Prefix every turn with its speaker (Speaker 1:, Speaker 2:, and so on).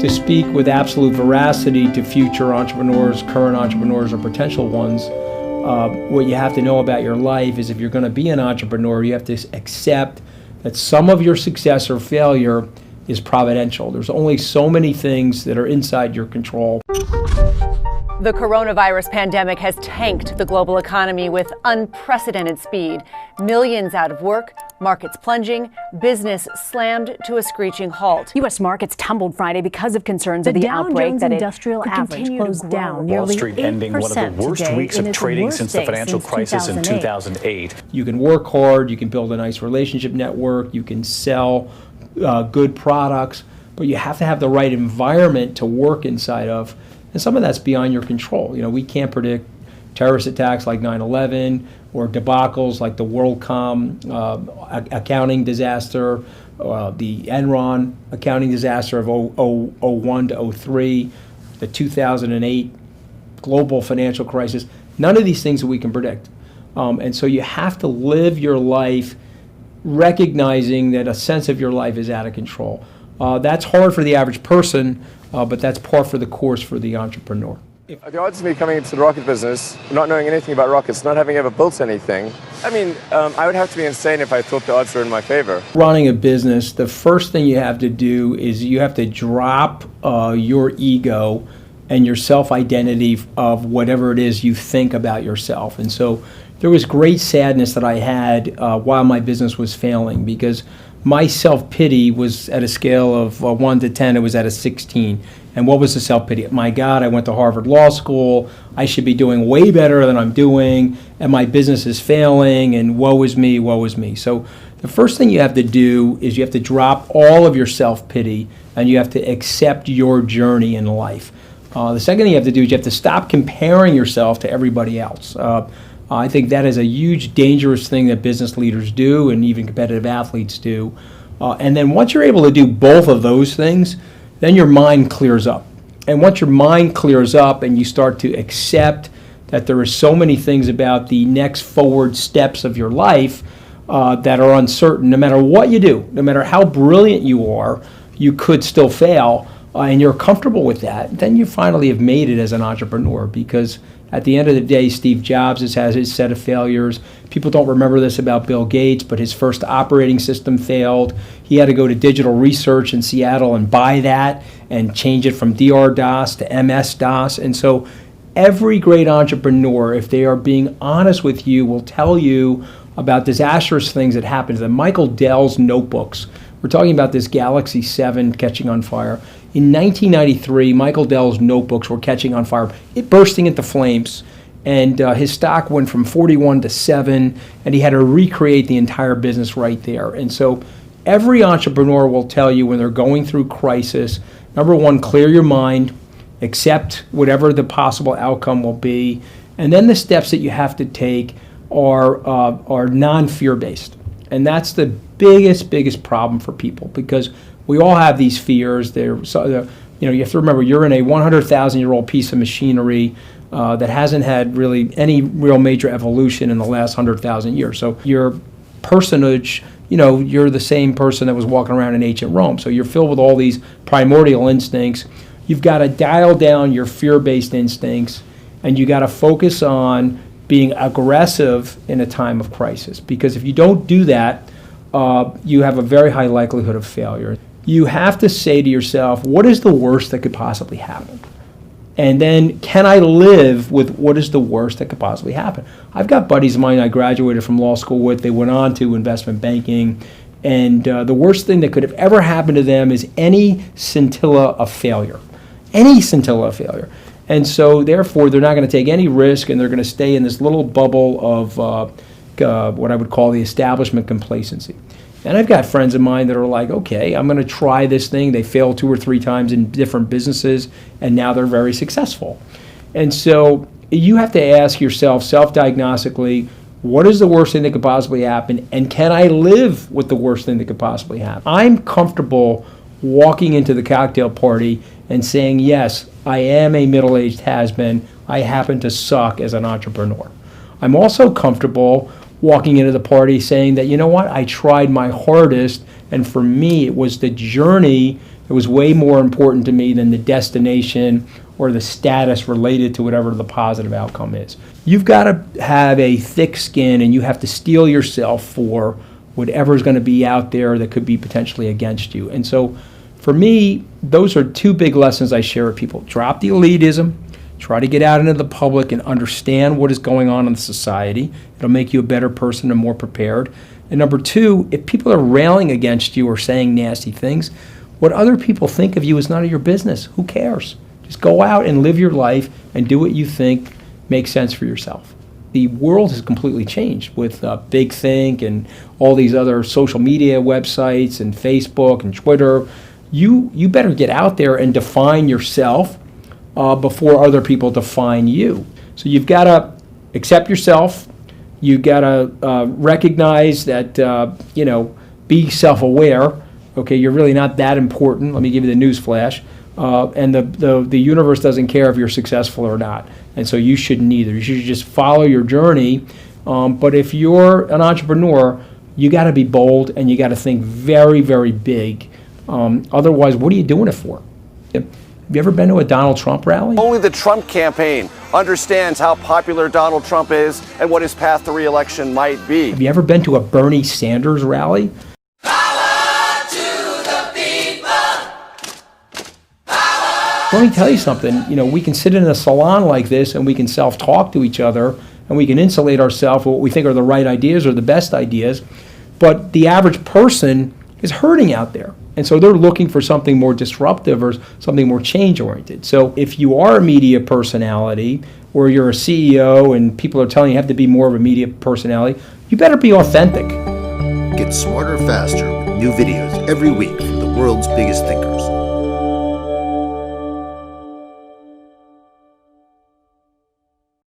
Speaker 1: To speak with absolute veracity to future entrepreneurs, current entrepreneurs, or potential ones, what you have to know about your life is if you're going to be an entrepreneur, you have to accept that some of your success or failure is providential. There's only so many things that are inside your control.
Speaker 2: The coronavirus pandemic has tanked the global economy with unprecedented speed. Millions out of work, markets plunging, business slammed to a screeching halt.
Speaker 3: U.S. markets tumbled Friday because of concerns of the outbreak that
Speaker 4: industrial average closed down nearly 8%
Speaker 5: Wall Street ending one of the worst
Speaker 4: today,
Speaker 5: weeks of trading since the financial crisis in 2008.
Speaker 1: You can work hard, you can build a nice relationship network, you can sell good products, but you have to have the right environment to work inside of. And some of that's beyond your control. You know, we can't predict terrorist attacks like 9/11 or debacles like the WorldCom accounting disaster, the Enron accounting disaster of 01 to 03, the 2008 global financial crisis. None of these things that we can predict. And so you have to live your life recognizing that a sense of your life is out of control. That's hard for the average person, but that's par for the course for the entrepreneur.
Speaker 6: The odds of me coming into the rocket business, not knowing anything about rockets, not having ever built anything, I mean, I would have to be insane if I thought the odds were in my favor.
Speaker 1: Running a business, the first thing you have to do is you have to drop your ego and your self-identity of whatever it is you think about yourself. And so there was great sadness that I had while my business was failing, because my self-pity was at a scale of 1 to 10, it was at a 16. And what was the self-pity? My God, I went to Harvard Law School, I should be doing way better than I'm doing, and my business is failing, and woe is me, woe is me. So the first thing you have to do is you have to drop all of your self-pity, and you have to accept your journey in life. The second thing you have to do is you have to stop comparing yourself to everybody else. I think that is a huge, dangerous thing that business leaders do, and even competitive athletes do. And then once you're able to do both of those things, then your mind clears up. And once your mind clears up and you start to accept that there are so many things about the next forward steps of your life that are uncertain, no matter what you do, no matter how brilliant you are, you could still fail, and you're comfortable with that, then you finally have made it as an entrepreneur. Because at the end of the day, Steve Jobs has had his set of failures. People don't remember this about Bill Gates, but his first operating system failed. He had to go to digital research in Seattle and buy that and change it from DR-DOS to MS-DOS. And so every great entrepreneur, if they are being honest with you, will tell you about disastrous things that happened to them. Michael Dell's notebooks. We're talking about this Galaxy 7 catching on fire. In 1993, Michael Dell's notebooks were catching on fire, bursting into flames, and his stock went from 41 to 7, and he had to recreate the entire business right there. And so every entrepreneur will tell you when they're going through crisis, number one, clear your mind, accept whatever the possible outcome will be, and then the steps that you have to take are non-fear-based. And that's the biggest problem for people, because we all have these fears. You have to remember, you're in a 100,000-year-old piece of machinery that hasn't had really any real major evolution in the last 100,000 years. So your personage, you're the same person that was walking around in ancient Rome. So you're filled with all these primordial instincts. You've got to dial down your fear-based instincts, and you got to focus on being aggressive in a time of crisis. Because if you don't do that, you have a very high likelihood of failure. You have to say to yourself, what is the worst that could possibly happen? And then, can I live with what is the worst that could possibly happen? I've got buddies of mine I graduated from law school with. They went on to investment banking. And the worst thing that could have ever happened to them is any scintilla of failure. Any scintilla of failure. And so, therefore, they're not going to take any risk, and they're going to stay in this little bubble of what I would call the establishment complacency. And I've got friends of mine that are like, okay, I'm going to try this thing. They failed 2 or 3 times in different businesses, and now they're very successful. And so you have to ask yourself self-diagnostically, what is the worst thing that could possibly happen, and can I live with the worst thing that could possibly happen? I'm comfortable walking into the cocktail party and saying, yes, I am a middle-aged has-been. I happen to suck as an entrepreneur. I'm also comfortable walking into the party saying that, you know what, I tried my hardest, and for me it was the journey It was way more important to me than the destination or the status related to whatever the positive outcome is. You've got to have a thick skin, and you have to steel yourself for whatever is going to be out there that could be potentially against you. And so for me, those are two big lessons I share with people. Drop the elitism. Try to get out into the public and understand what is going on in society. It'll make you a better person and more prepared. And number two, if people are railing against you or saying nasty things, what other people think of you is none of your business. Who cares? Just go out and live your life and do what you think makes sense for yourself. The world has completely changed with Big Think and all these other social media websites and Facebook and Twitter. You better get out there and define yourself before other people define you. So you've got to accept yourself. You've got to recognize that, be self-aware. Okay, you're really not that important. Let me give you the news flash. And the universe doesn't care if you're successful or not. And so you shouldn't either. You should just follow your journey. But if you're an entrepreneur, you got to be bold and you got to think very, very big. Otherwise, what are you doing it for? Have you ever been to a Donald Trump rally?
Speaker 7: Only the Trump campaign understands how popular Donald Trump is and what his path to re-election might be.
Speaker 1: Have you ever been to a Bernie Sanders rally? Let me tell you something, we can sit in a salon like this and we can self-talk to each other and we can insulate ourselves with what we think are the right ideas or the best ideas, but the average person is hurting out there. And so they're looking for something more disruptive or something more change-oriented. So if you are a media personality or you're a CEO and people are telling you have to be more of a media personality, you better be authentic.
Speaker 8: Get smarter faster with new videos every week from the world's biggest thinkers.